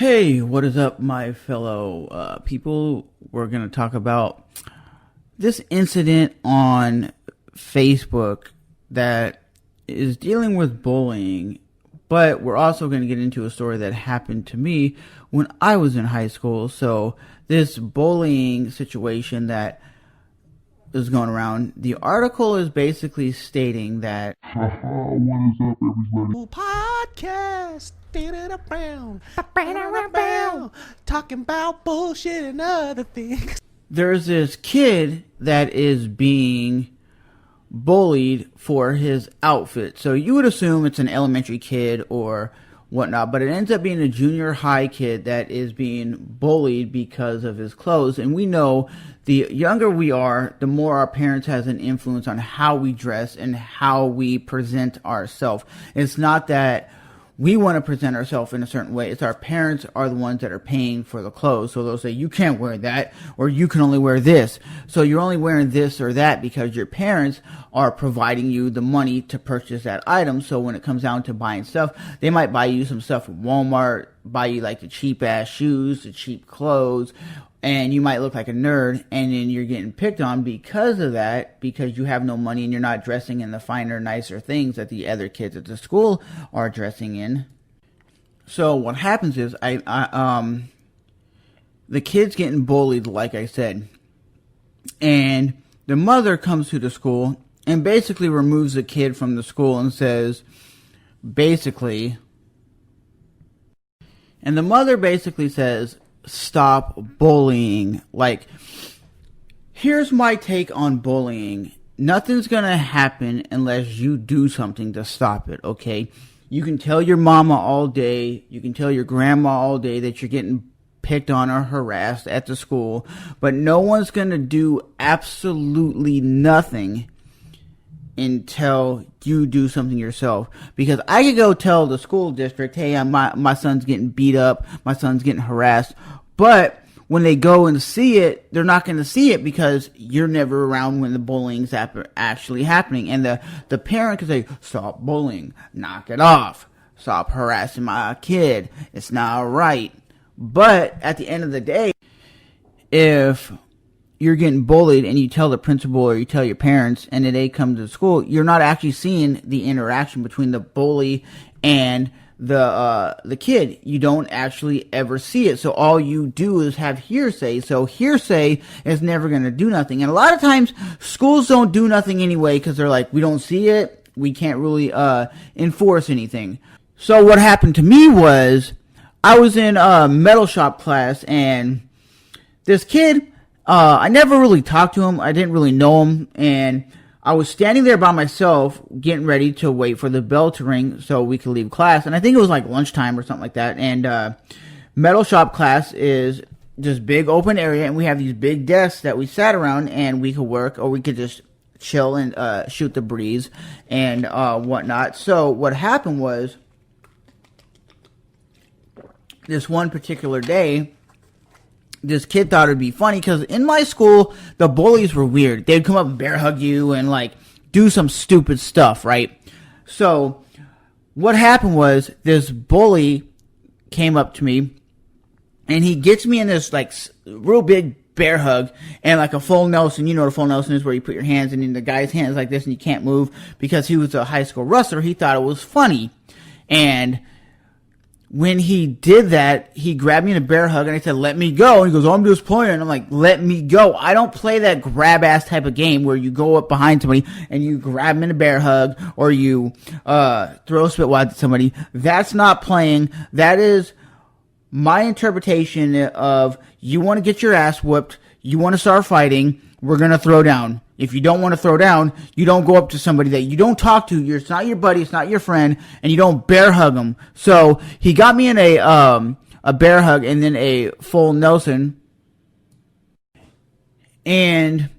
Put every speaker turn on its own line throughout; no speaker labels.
Hey, what is up, my fellow people? We're going to talk about this incident on Facebook that is dealing with bullying, but we're also going to get into a story that happened to me when I was in high school. So this bullying situation that is going around, the article is basically stating that
What is up, everybody?
Podcast. Talking about bullshit and other things.
there's this kid that is being bullied for his outfit. So you would assume it's an elementary kid or whatnot, but it ends up being a junior high kid that is being bullied because of his clothes. And we know the younger we are, the more our parents has an influence on how we dress and how we present ourselves. It's not that we want to present ourselves in a certain way. It's our parents are the ones that are paying for the clothes. So they'll say, you can't wear that, or you can only wear this. So you're only wearing this or that because your parents are providing you the money to purchase that item. So when it comes down to buying stuff, they might buy you some stuff from Walmart, buy you like the cheap ass shoes, the cheap clothes, and you might look like a nerd, and then you're getting picked on because of that, because you have no money and you're not dressing in the finer, nicer things that the other kids at the school are dressing in. So what happens is, the kid's getting bullied, like I said, and the mother comes to the school and basically removes the kid from the school and says, and the mother basically says, stop bullying. Like, here's my take on bullying. Nothing's gonna happen unless you do something to stop it, okay? You can tell your mama all day, you can tell your grandma all day that you're getting picked on or harassed at the school, but no one's gonna do absolutely nothing until you do something yourself. Because I could go tell the school district, hey, my son's getting beat up, my son's getting harassed, but when they go and see it, they're not going to see it because you're never around when the bullying's actually happening. And the parent can say, stop bullying, knock it off, stop harassing my kid, it's not right. But at the end of the day, if you're getting bullied and you tell the principal or you tell your parents and then they come to school, you're not actually seeing the interaction between the bully and the kid. You don't actually ever see it. So all you do is have hearsay. So hearsay is never going to do nothing. And a lot of times schools don't do nothing anyway because they're like, we don't see it. We can't really enforce anything. So what happened to me was I was in a metal shop class and this kid, I never really talked to him. I didn't really know him. And I was standing there by myself getting ready to wait for the bell to ring so we could leave class. And I think it was like lunchtime or something like that. And metal shop class is just big open area. And we have these big desks that we sat around and we could work or we could just chill and shoot the breeze and whatnot. So what happened was this one particular day, this kid thought it'd be funny because in my school, the bullies were weird. They'd come up and bear hug you and like do some stupid stuff, right? So what happened was this bully came up to me and he gets me in this like real big bear hug and like a full Nelson. You know what a full Nelson is, where you put your hands in the guy's hands like this and you can't move. Because he was a high school wrestler, he thought it was funny. And when he did that, he grabbed me in a bear hug and I said, let me go. And he goes, oh, I'm just playing. I'm like, let me go. I don't play that grab ass type of game where you go up behind somebody and you grab them in a bear hug or you throw a spit wad at somebody. That's not playing. That is my interpretation of, you want to get your ass whooped, you want to start fighting, we're going to throw down. If you don't want to throw down, you don't go up to somebody that you don't talk to. It's not your buddy, it's not your friend, and you don't bear hug them. So he got me in a bear hug and then a full Nelson. And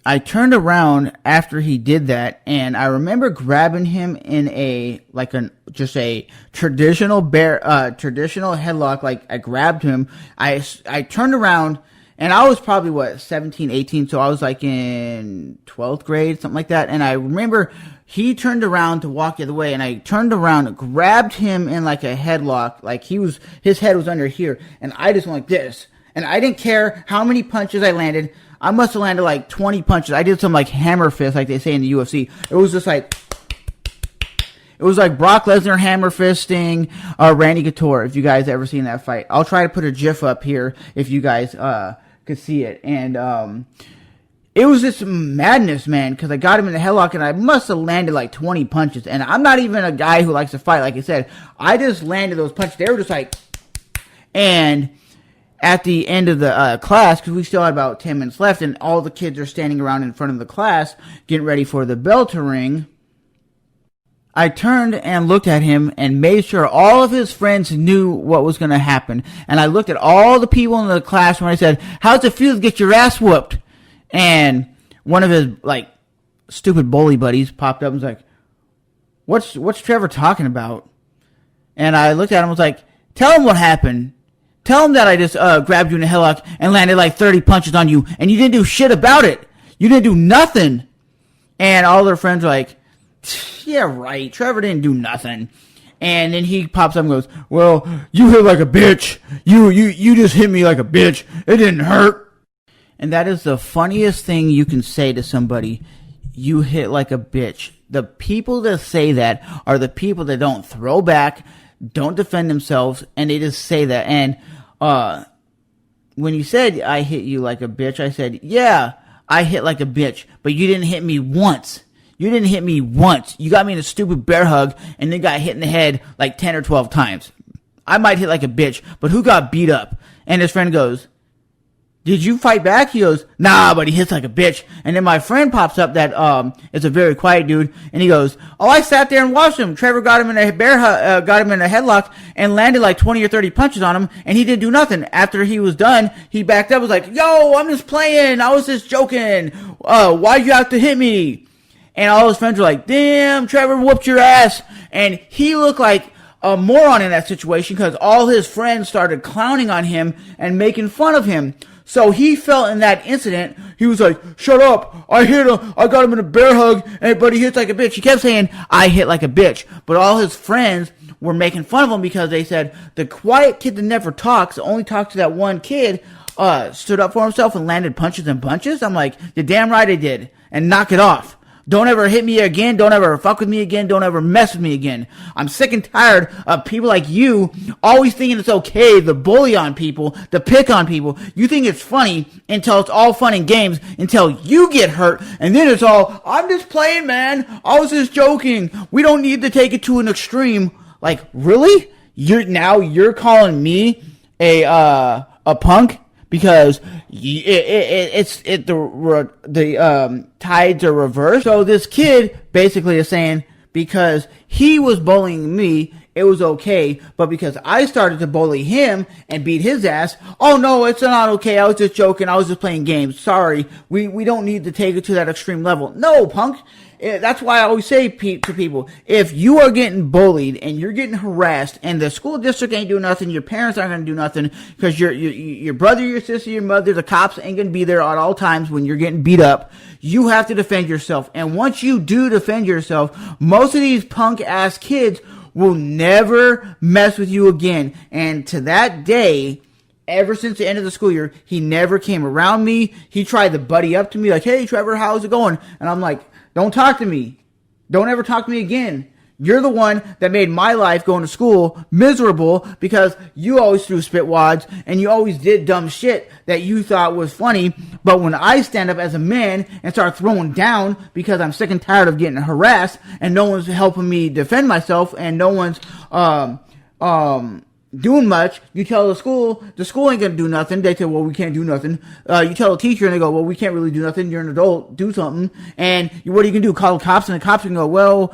I turned around after he did that, and I remember grabbing him in a traditional traditional headlock. Like I grabbed him, I turned around And I was probably, 17, 18, so I was like in 12th grade, something like that. And I remember he turned around to walk the other way, and I turned around, grabbed him in like a headlock, like his head was under here, and I just went like this. And I didn't care how many punches I landed. I must have landed like 20 punches. I did some like hammer fist, like they say in the UFC. It was just like, it was like Brock Lesnar hammer fisting Randy Couture, if you guys ever seen that fight. I'll try to put a GIF up here if you guys could see it. And it was just madness, man, because I got him in the headlock, and I must have landed like 20 punches. And I'm not even a guy who likes to fight, like I said. I just landed those punches. They were just like, and at the end of the class, because we still had about 10 minutes left, and all the kids are standing around in front of the class, getting ready for the bell to ring, I turned and looked at him and made sure all of his friends knew what was going to happen. And I looked at all the people in the class when I said, how's it feel to get your ass whooped? And one of his, like, stupid bully buddies popped up and was like, what's Trevor talking about? And I looked at him and was like, tell him what happened. Tell him that I just grabbed you in a headlock and landed like 30 punches on you, and you didn't do shit about it. You didn't do nothing. And all their friends were like, yeah, right, Trevor didn't do nothing. And then he pops up and goes, well, you hit like a bitch. You just hit me like a bitch. It didn't hurt. And that is the funniest thing you can say to somebody. You hit like a bitch. The people that say that are the people that don't throw back, don't defend themselves, and they just say that. And when you said I hit you like a bitch, I said, yeah, I hit like a bitch, but you didn't hit me once. You didn't hit me once. You got me in a stupid bear hug and then got hit in the head like 10 or 12 times. I might hit like a bitch, but who got beat up? And his friend goes, did you fight back? He goes, nah, but he hits like a bitch. And then my friend pops up that is a very quiet dude, and he goes, oh, I sat there and watched him. Trevor got him in a got him in a headlock and landed like 20 or 30 punches on him, and he didn't do nothing. After he was done, he backed up, was like, yo, I'm just playing. I was just joking. Why'd you have to hit me? And all his friends were like, damn, Trevor whooped your ass. And he looked like a moron in that situation because all his friends started clowning on him and making fun of him. So he felt in that incident, he was like, shut up, I hit him, I got him in a bear hug, but he hits like a bitch. He kept saying, I hit like a bitch. But all his friends were making fun of him because they said, the quiet kid that never talks, only talks to that one kid, stood up for himself and landed punches and punches. I'm like, you're damn right I did. And knock it off. Don't ever hit me again. Don't ever fuck with me again. Don't ever mess with me again. I'm sick and tired of people like you always thinking it's okay to bully on people, to pick on people. You think it's funny until it's all fun and games until you get hurt. And then it's all, I'm just playing, man. I was just joking. We don't need to take it to an extreme. Like, really? You're calling me a punk? Because the tides are reversed. So this kid basically is saying because he was bullying me, it was okay. But because I started to bully him and beat his ass, oh no, it's not okay. I was just joking. I was just playing games. Sorry. We don't need to take it to that extreme level. No, punk. That's why I always say to people, if you are getting bullied and you're getting harassed and the school district ain't doing nothing, your parents aren't going to do nothing because your brother, your sister, your mother, the cops ain't going to be there at all times when you're getting beat up, you have to defend yourself. And once you do defend yourself, most of these punk ass kids will never mess with you again. And to that day, ever since the end of the school year, he never came around me. He tried to buddy up to me like, hey, Trevor, how's it going? And I'm like, don't talk to me. Don't ever talk to me again. You're the one that made my life going to school miserable because you always threw spit wads and you always did dumb shit that you thought was funny. But when I stand up as a man and start throwing down because I'm sick and tired of getting harassed and no one's helping me defend myself and no one's doing much, you tell the school ain't gonna do nothing. They say, well, we can't do nothing. You tell a teacher and they go, well, we can't really do nothing. You're an adult, do something. And what are you gonna do? Call the cops, and the cops can go, well,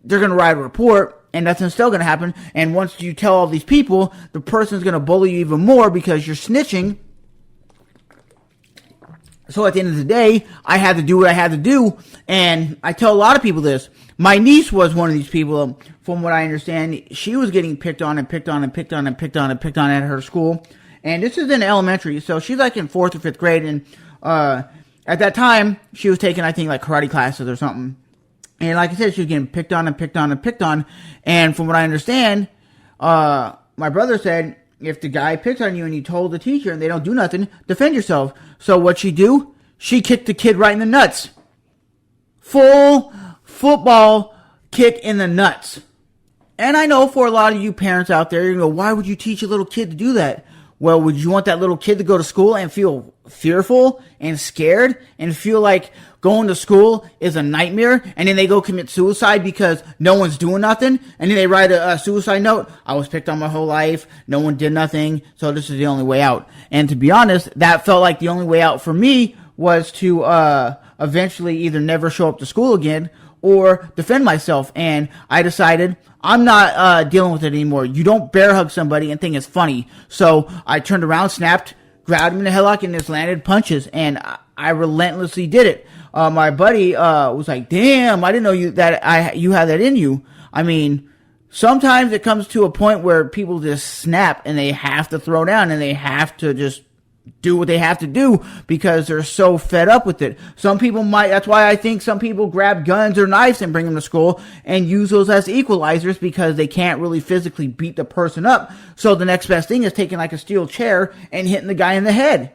they're gonna write a report, and nothing's still gonna happen. And once you tell all these people, the person's gonna bully you even more because you're snitching. So at the end of the day, I had to do what I had to do, and I tell a lot of people this. My niece was one of these people, from what I understand. She was getting picked on and picked on and picked on and picked on and picked on at her school. And this is in elementary, so she's like in 4th or 5th grade. And at that time, she was taking, I think, like karate classes or something. And like I said, she was getting picked on and picked on and picked on. And from what I understand, my brother said, if the guy picks on you and you told the teacher and they don't do nothing, defend yourself. So what'd she do? She kicked the kid right in the nuts. Full football kick in the nuts. And I know for a lot of you parents out there, you go, why would you teach a little kid to do that? Well, would you want that little kid to go to school and feel fearful and scared and feel like going to school is a nightmare, and then they go commit suicide because no one's doing nothing, and then they write a suicide note? I was picked on my whole life, no one did nothing, so this is the only way out. And to be honest, that felt like the only way out for me was to eventually either never show up to school again or defend myself. And I decided I'm not dealing with it anymore. You don't bear hug somebody and think it's funny. So I turned around, snapped, grabbed him in the headlock, and just landed punches. And I relentlessly did it. My buddy was like, "Damn, I didn't know you had that in you." I mean, sometimes it comes to a point where people just snap and they have to throw down and they have to just do what they have to do because they're so fed up with it. Some people that's why I think some people grab guns or knives and bring them to school and use those as equalizers because they can't really physically beat the person up. So the next best thing is taking like a steel chair and hitting the guy in the head.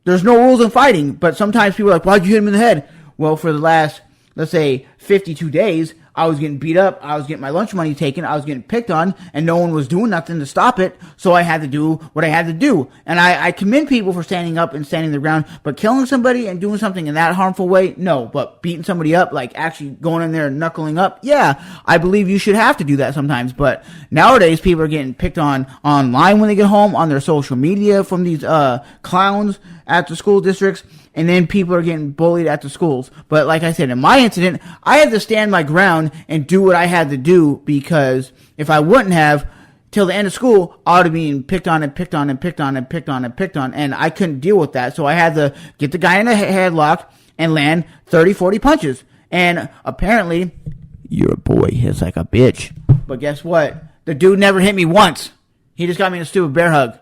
There's no rules in fighting, but sometimes people are like, why'd you hit him in the head? Well, for the last, let's say, 52 days, I was getting beat up, I was getting my lunch money taken, I was getting picked on, and no one was doing nothing to stop it, so I had to do what I had to do. And I commend people for standing up and standing their ground, but killing somebody and doing something in that harmful way, no. But beating somebody up, like actually going in there and knuckling up, yeah, I believe you should have to do that sometimes. But nowadays, people are getting picked on online when they get home, on their social media from these clowns at the school districts, and then people are getting bullied at the schools. But like I said, in my incident, I had to stand my ground and do what I had to do, because if I wouldn't have, till the end of school, I would have been picked on and picked on and picked on and picked on and picked on, and I couldn't deal with that. So I had to get the guy in the headlock and land 30, 40 punches. And apparently, your boy hits like a bitch. But guess what? The dude never hit me once. He just got me in a stupid bear hug.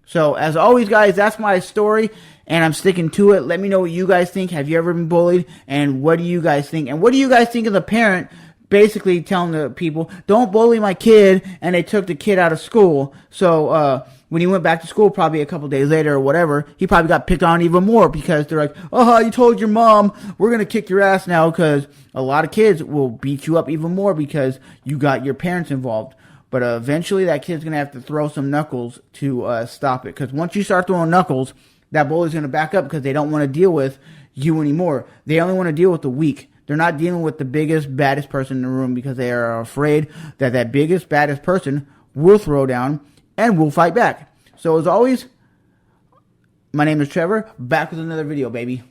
So, as always, guys, that's my story, and I'm sticking to it. Let me know what you guys think. Have you ever been bullied? And what do you guys think? And what do you guys think of the parent basically telling the people, don't bully my kid, and they took the kid out of school? So, when he went back to school probably a couple days later or whatever, he probably got picked on even more because they're like, oh, you told your mom, we're going to kick your ass now, because a lot of kids will beat you up even more because you got your parents involved. But eventually that kid's going to have to throw some knuckles to stop it. Because once you start throwing knuckles, that bully's going to back up because they don't want to deal with you anymore. They only want to deal with the weak. They're not dealing with the biggest, baddest person in the room because they are afraid that that biggest, baddest person will throw down and will fight back. So as always, my name is Trevor. Back with another video, baby.